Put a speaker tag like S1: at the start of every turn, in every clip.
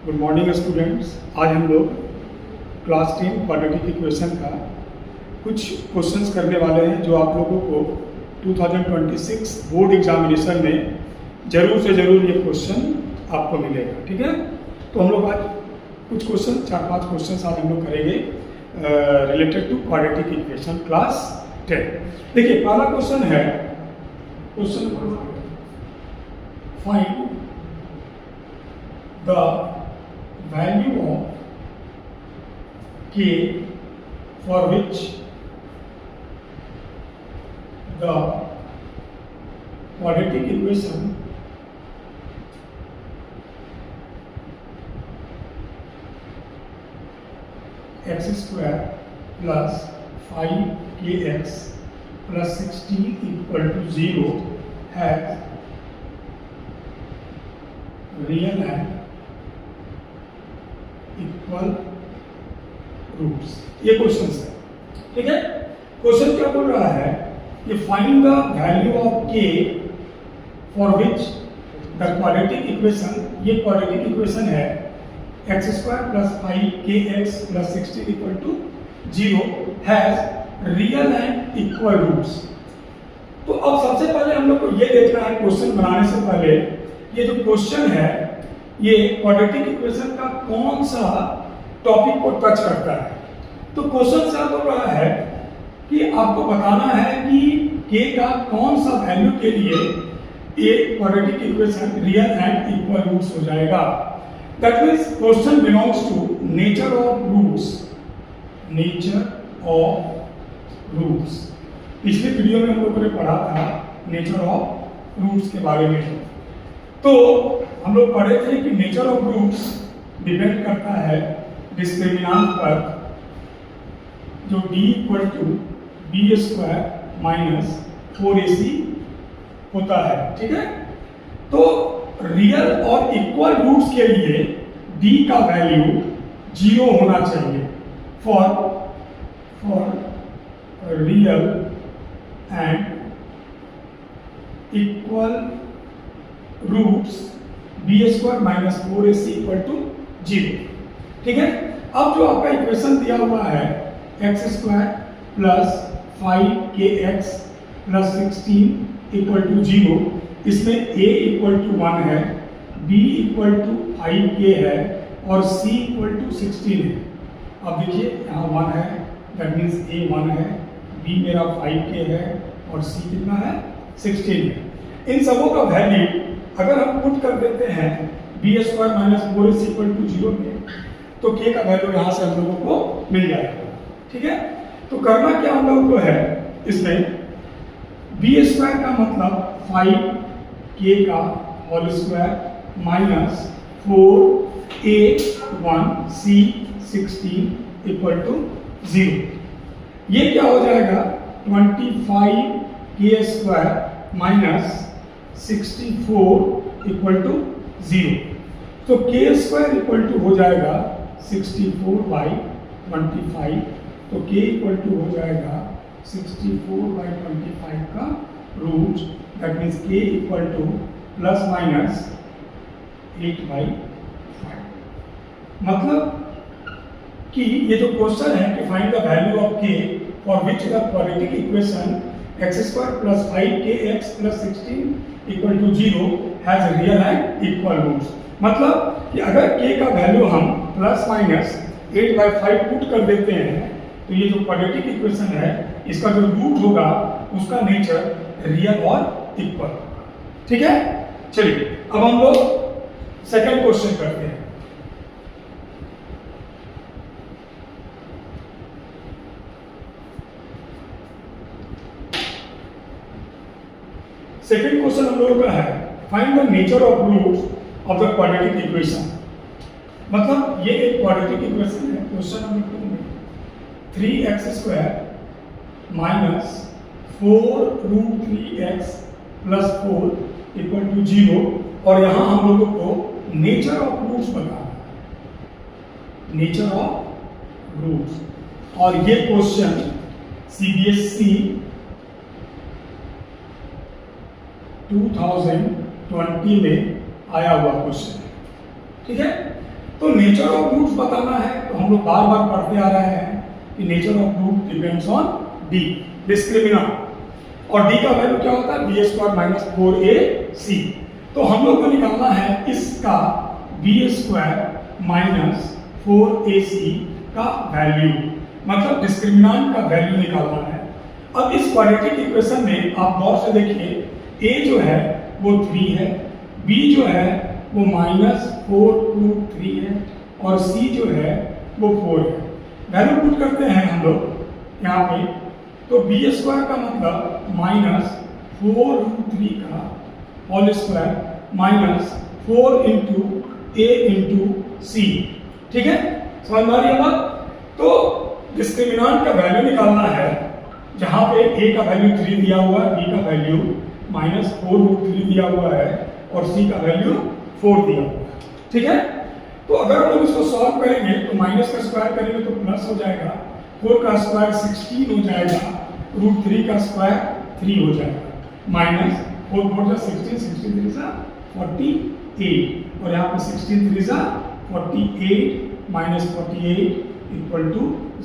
S1: Good morning students. आज हम लोग क्लास 10 क्वाड्रेटिक इक्वेशन का कुछ क्वेश्चंस करने वाले हैं जो आप लोगों को 2026 बोर्ड एग्जामिनेशन में ज़रूर से ज़रूर ये क्वेश्चन आपको मिलेगा। ठीक है, तो हम लोग आज कुछ क्वेश्चन 4-5 क्वेश्चन आज हम लोग करेंगे related to quadratic equation class 10। देखिए, पहला क्वेश्चन है question number 5, find the value of k for which the quadratic equation x square plus 5kx plus 16 equal to 0 has real and equal roots. ये question है। ठीक है, question क्या बोल रहा है कि find the value of K for which the quadratic equation, ये क्वाड्रेटिक इक्वेशन है x square plus 5kx plus 16 equal to 0 has real and equal roots. तो अब सबसे पहले हम लोग को ये देखना है, क्वेश्चन बनाने से पहले ये जो क्वेश्चन है ये क्वाड्रेटिक इक्वेशन का कौन सा टॉपिक को टच करता है। तो क्वेश्चन क्या बोल रहा है कि आपको बताना है कि k का कौन सा वैल्यू के लिए ये quadratic equation real and equal roots हो जाएगा। That means question belongs to nature of roots, nature of roots. पिछले वीडियो में हम लोगों ने पढ़ा था नेचर ऑफ रूट्स के बारे में। तो हम लोग पढ़े थे कि नेचर ऑफ रूट्स डिपेंड करता है डिस्क्रिमिनेंट पर, जो d equal to B square minus 4ac होता है। ठीक है, तो रियल और इक्वल रूट्स के लिए d का वैल्यू 0 होना चाहिए for real and equal roots B square minus 4ac equal to 0। ठीक है, अब जो आपका इक्वेशन दिया हुआ है x square plus 5kx plus 16 equal to 0, इसमें a इक्वल टू 1 है, b इक्वल टू 5k है और c इक्वल टू 16 है। अब देखिए यहाँ 1 है, दैट मीन्स a 1 है, b मेरा 5k है और c कितना है 16 है। इन सबों का वैल्यू अगर हम पुट कर देते हैं B square minus 4ac equal to 0 में, तो k का वैल्यू यहाँ से हम लोगों को मिल जाएगा। ठीक है, तो करना क्या हम लोगों को है, इसमें बी स्क्वायर का मतलब 5k का whole square minus 4a1c 16 equal to 0। ये क्या हो जाएगा 25k square minus 64 equal to 0। तो k स्क्वायर इक्वल टू हो जाएगा 64 बाई 25, तो k इक्वल टू हो जाएगा 64 बाई 25 का root, that means k equal to plus minus 8 by 5। मतलब कि ये जो क्वेश्चन है कि find the value of k for which the quadratic equation x square plus 5kx plus 16 equal to 0 has real and equal roots. मतलब कि अगर k का वैल्यू हम प्लस माइनस 8/5 पुट कर देते हैं, तो ये जो क्वाड्रेटिक इक्वेशन है इसका जो रूट होगा उसका नेचर रियल और इक्वल। ठीक है, चलिए अब हम लोग सेकंड क्वेश्चन करते हैं। सेकंड क्वेश्चन हम लोगों का है find the nature of roots of the quadratic equation. मतलब ये एक क्वाड्रेटिक इक्वेशन है। क्वेश्चन नंबर 2 में 3x square minus 4√3x plus 4 equal to 0, और यहाँ हम लोगों को नेचर ऑफ रूट्स बताना है, नेचर ऑफ रूट्स। और ये क्वेश्चन CBSE 2020 में आया हुआ क्वेश्चन है। ठीक है, तो नेचर ऑफ रूट्स बताना है तो हम लोग बार बार पढ़ते आ रहे हैं कि nature of root depends on D, discriminant. और डी का वैल्यू क्या होता है, बी स्क्वायर माइनस 4ac। तो हम लोग को निकालना है इसका बी स्क्वायर माइनस 4ac का वैल्यू, मतलब डिस्क्रिमिनेंट का वैल्यू निकालना है। अब इस क्वाड्रेटिक इक्वेशन में आप गौर से देखिए, a जो है वो 3 है, b जो है वो -4√3 है और c जो है वो 4 है। वैल्यू पुट करते हैं हम लोग यहाँ पे, तो बी स्क्वायर का मतलब -4√3 का होल स्क्वायर माइनस 4 इंटू ए इंटू सी। ठीक है, समझ में आ रही है बात? तो डिस्क्रिमिनेंट का वैल्यू निकालना है, जहां पे a का वैल्यू 3 दिया हुआ है, b का वैल्यू -4√3 दिया हुआ है और c का वैल्यू 4 दिया हुआ है। ठीक है, तो अगर हम लोग इसको सॉल्व करेंगे तो माइनस का स्क्वायर करेंगे तो प्लस हो जाएगा, 4 का स्क्वायर 16 हो जाएगा, √3 का स्क्वायर 3 हो जाएगा, माइनस 4 4 16, 16 3 48 और यहाँ पे 16 3 48 माइनस 48 इक्वल टू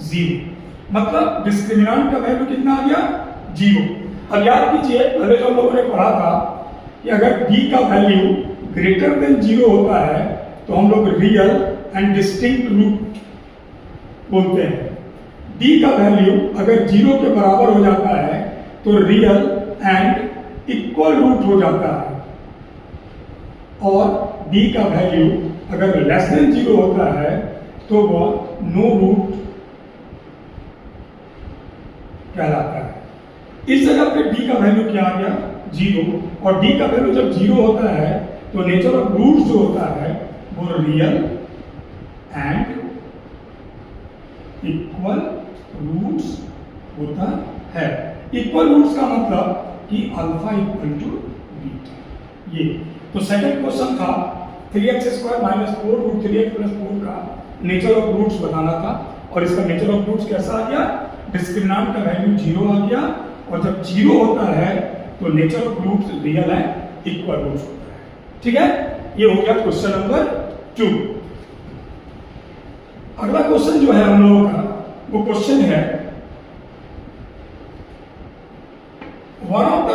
S1: 0। मतलब डिस्क्रिमिनेंट का वैल्यू कितना आ गया, 0। अब याद कीजिए, पहले जो हम लोगों ने पढ़ा था कि अगर b का वैल्यू ग्रेटर देन 0 होता है तो हम लोग रियल एंड डिस्टिंक्ट रूट बोलते हैं। d का वैल्यू अगर 0 के बराबर हो जाता है तो रियल एंड इक्वल रूट हो जाता है, और d का वैल्यू अगर लेस देन 0 होता है तो वह नो रूट कहलाता है। इस जगह पे d का वैल्यू क्या आ गया, 0, और d का वैल्यू जब 0 होता है तो नेचर ऑफ रूट्स जो होता है वो रियल एंड इक्वल रूट्स होता है। इक्वल रूट्स का मतलब कि अल्फा इक्वल टू बीटा। ये तो सेकंड क्वेश्चन था 3x² माइनस 4√3x प्लस 4 का नेचर ऑफ रूट्स बताना था, और इसका नेचर ऑफ रूट्स कैसा आ गया, डिस्क्रिमिनेंट का वैल्यू 0 आ गया, और जब 0 होता है तो नेचर ऑफ रूट्स रियल है, इक्वल रूट्स होता है। ठीक है, ये हो गया क्वेश्चन नंबर 2। अगला क्वेश्चन जो है हम लोगों का वो क्वेश्चन है, one of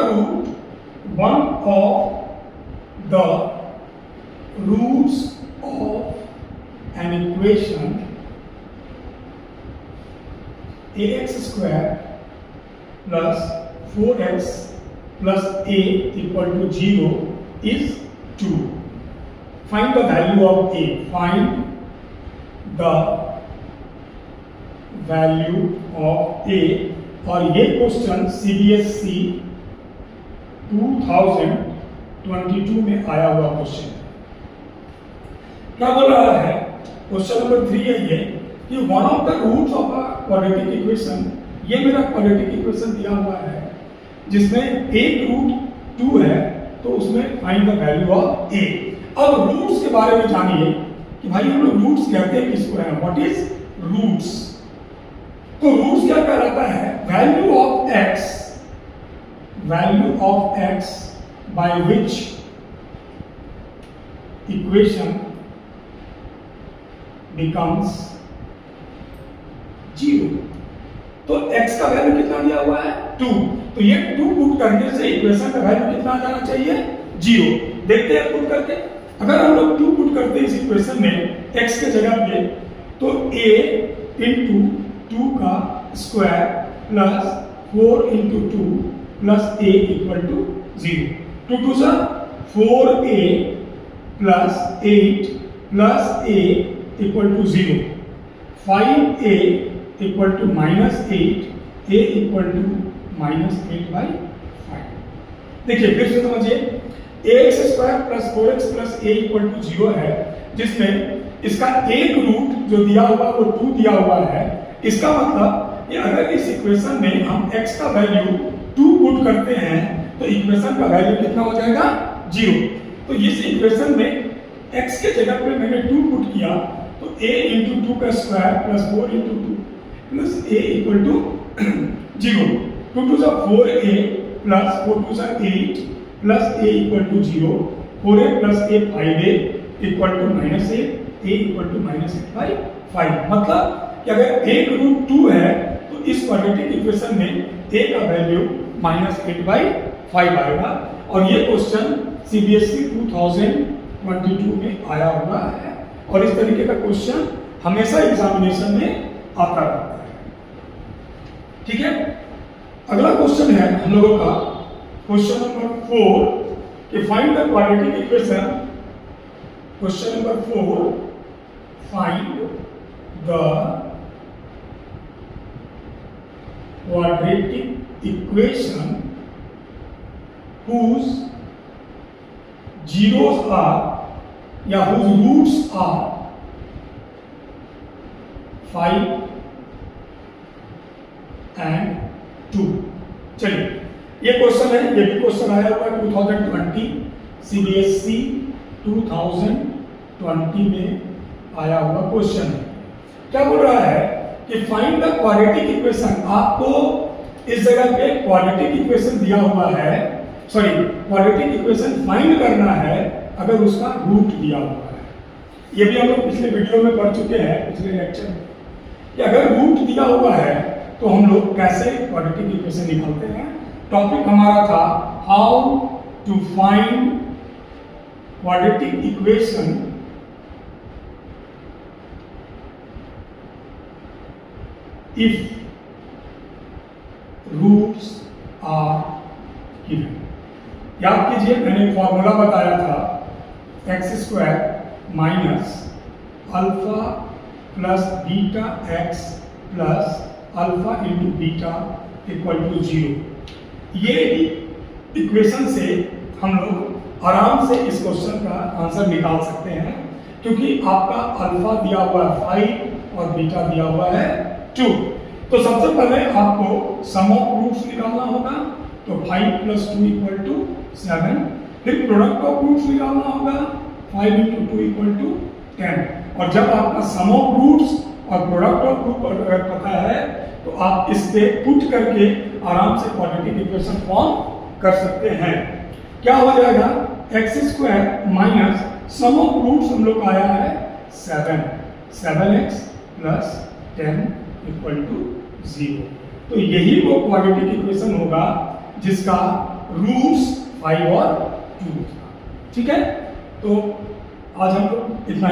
S1: the roots of an equation ax² plus 4x plus a equal to 0 is 2. Find the value of a. Find the value of a. और ये क्वेश्चन CBSE 2022 में आया हुआ क्वेश्चन है। क्या बोल रहा है, क्वेश्चन नंबर 3 है ये कि one of the roots of a quadratic equation, ये मेरा क्वाड्रेटिक इक्वेशन दिया हुआ है जिसमें एक रूट 2 है, तो उसमें find the value of a। अब रूट्स के बारे में जानिए कि भाई हम लोग रूट्स कहते हैं किसको है, व्हाट इज रूट्स। तो रूट्स क्या कहलाता है, value of x by which equation becomes 0। तो x का वैल्यू कितना दिया हुआ है, 2, तो ये 2 पुट करने से इक्वेशन का वैल्यू कितना आ जाना चाहिए, 0। देखते हैं पुट करके, अगर हम लोग 2 पुट करते हैं इस इक्वेशन में x के जगह पे, तो a इंटू 2 का square plus 4 into 2 plus a equal to 0। 2 2 सा 4a plus 8 plus a equal to 0। 5a equal to -8, a equal to -8/5। देखिए फिर से समझिए, ax² plus 4x plus a equal to 0 है, जिसमें इसका एक रूट जो दिया हुआ वो 2 दिया हुआ है। इसका मतलब कि अगर इस इक्वेशन में हम x का वैल्यू 2 पुट करते हैं तो इक्वेशन का वैल्यू कितना हो जाएगा, 0। तो इस इक्वेशन में x के जगह पे मैंने 2 पुट किया, तो a इंटू 2 का square plus 4 into 2 plus a equal to 0। 2 2 सा 4a प्लस 4 2 सा 8 plus a equal to 0। 4a plus a 5a equal to minus eight, A equal to minus eight by five. मतलब कि अगर एक root two है तो इस क्वाड्रेटिक इक्वेशन में ए का value minus eight by five आएगा। और ये क्वेश्चन CBSE 2022 में आया हुआ है और इस तरीके का क्वेश्चन हमेशा एग्जामिनेशन में आता रहता है। ठीक है, अगला क्वेश्चन है हम लोगों का क्वेश्चन नंबर 4 कि find the quadratic equation. Question number 4, find the quadratic equation whose zeros are या whose roots are 5 and 2। चलिए, ये क्वेश्चन है, ये भी क्वेश्चन आया हुआ है 2020 CBSE 2020 में आया हुआ क्वेश्चन है। क्या बोल रहा है कि फाइंड द क्वाड्रेटिक इक्वेशन। आपको इस जगह पे क्वाड्रेटिक इक्वेशन दिया हुआ है, सॉरी क्वाड्रेटिक इक्वेशन फाइंड करना है अगर उसका रूट दिया हुआ है। ये भी हम लोग पिछले वीडियो में पढ़ चुके हैं, पिछले लेक्चर में, कि अगर रूट दिया हुआ है तो हम लोग कैसे क्वाड्रेटिक इक्वेशन निकालते हैं। टॉपिक हमारा था how to find quadratic equation if roots are given. याद कीजिए, मैंने फॉर्मूला बताया था x square minus alpha plus beta x plus alpha into beta equal to 0। ये इक्वेशन से हम लोग आराम से इस क्वेश्चन का आंसर निकाल सकते हैं, क्योंकि आपका अल्फा दिया हुआ है 5 और बीटा दिया हुआ है 2। तो सबसे पहले आपको सम ऑफ रूट्स निकालना होगा, तो 5 प्लस 2 इक्वल टू 7। फिर प्रोडक्ट ऑफ रूट्स निकालना होगा, 5 इंटू 2 इक्वल टू 10। और जब आपका सम ऑफ रूट्स और प्रोडक्ट ऑफ रूट अगर पता है तो आप इस पे पुट करके आराम से क्वाड्रेटिक इक्वेशन फॉर्म कर सकते हैं। क्या हो जाएगा, x square minus sum of roots हम लोग आया है 7x प्लस 10 इक्वल टू 0। तो यही वो क्वाड्रेटिक इक्वेशन होगा जिसका रूट्स 5 और 2। ठीक है, तो आज हम लोग इतना